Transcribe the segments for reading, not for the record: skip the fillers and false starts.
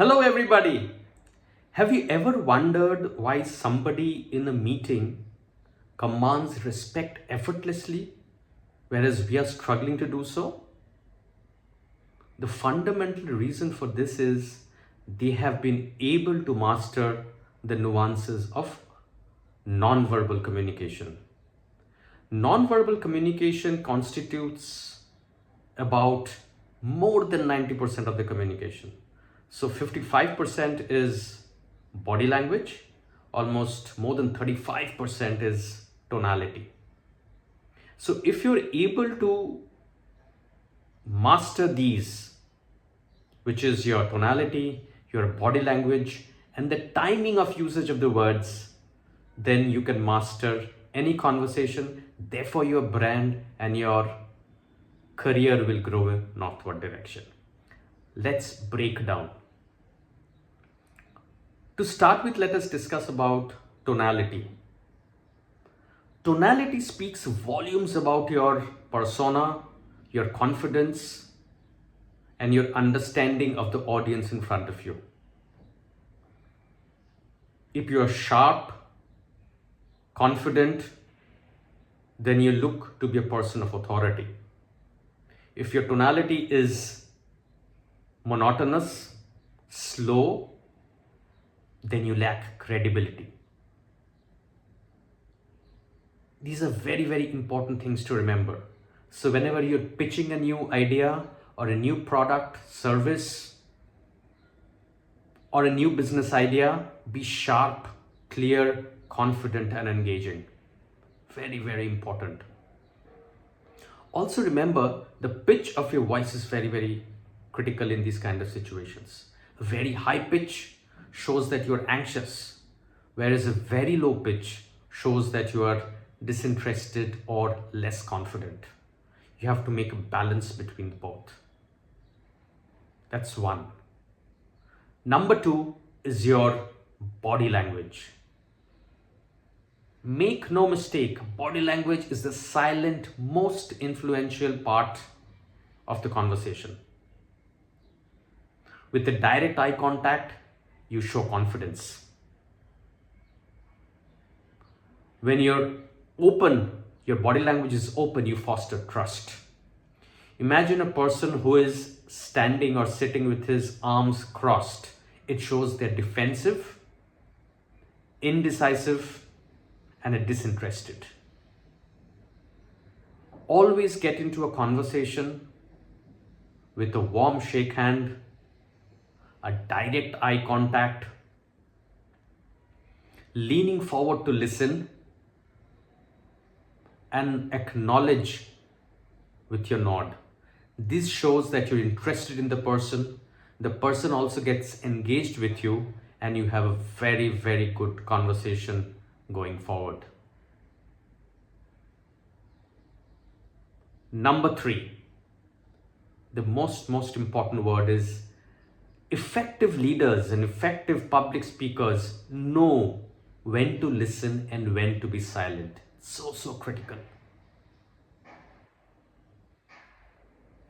Hello, everybody. Have you ever wondered why somebody in a meeting commands respect effortlessly, whereas we are struggling to do so? The fundamental reason for this is they have been able to master the nuances of nonverbal communication. Nonverbal communication constitutes about more than 90% of the communication. So 55% is body language, almost more than 35% is tonality. So if you're able to master these, which is your tonality, your body language, and the timing of usage of the words, then you can master any conversation. Therefore, your brand and your career will grow in northward direction. Let's break down. To start with, let us discuss about tonality. Tonality speaks volumes about your persona, your confidence, and your understanding of the audience in front of you. If you're sharp, confident, then you look to be a person of authority. If your tonality is monotonous, slow, then you lack credibility. These are very, very important things to remember. So whenever you're pitching a new idea or a new product, service, or a new business idea, be sharp, clear, confident, and engaging. Very, very important. Also remember, the pitch of your voice is very, very critical in these kind of situations. A very high pitch shows that you're anxious, whereas a very low pitch shows that you are disinterested or less confident. You have to make a balance between both. That's one. Number two is your body language. Make no mistake, body language is the silent, most influential part of the conversation. With the direct eye contact, you show confidence. When you're open, your body language is open, you foster trust. Imagine a person who is standing or sitting with his arms crossed. It shows they're defensive, indecisive, and disinterested. Always get into a conversation with a warm shake hand, a direct eye contact, leaning forward to listen, and acknowledge with your nod. This shows that you're interested in the person. The person also gets engaged with you, and you have a very, very good conversation going forward. Number three, the most important word is effective leaders and effective public speakers know when to listen and when to be silent. So critical.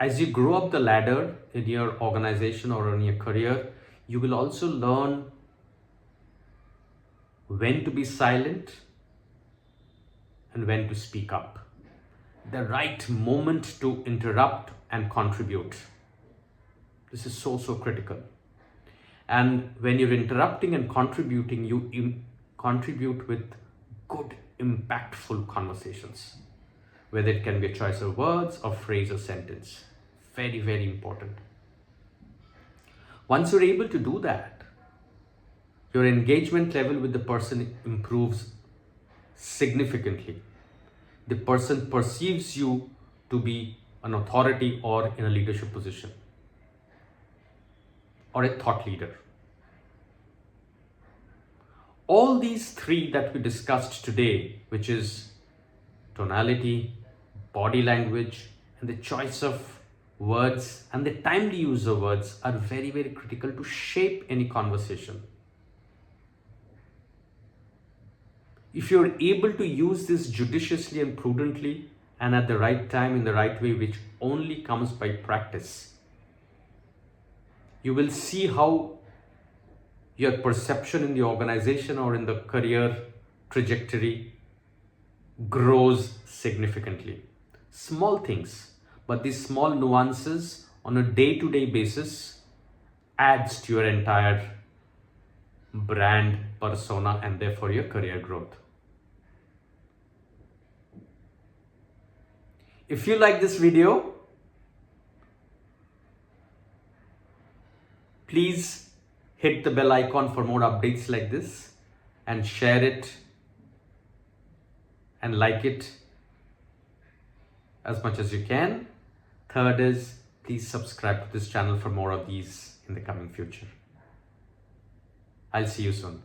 As you grow up the ladder in your organization or in your career, you will also learn when to be silent and when to speak up. The right moment to interrupt and contribute. This is so critical. And when you're interrupting and contributing, you contribute with good, impactful conversations, whether it can be a choice of words or phrase or sentence. Very, very important. Once you're able to do that, your engagement level with the person improves significantly. The person perceives you to be an authority or in a leadership position or a thought leader. All these three that we discussed today, which is tonality, body language, and the choice of words and the timely use of words, are very, very critical to shape any conversation. If you're able to use this judiciously and prudently and at the right time in the right way, which only comes by practice, you will see how your perception in the organization or in the career trajectory grows significantly. Small things, but these small nuances on a day-to-day basis adds to your entire brand persona and therefore your career growth. If you like this video, please hit the bell icon for more updates like this and share it and like it as much as you can. Third is, please subscribe to this channel for more of these in the coming future. I'll see you soon.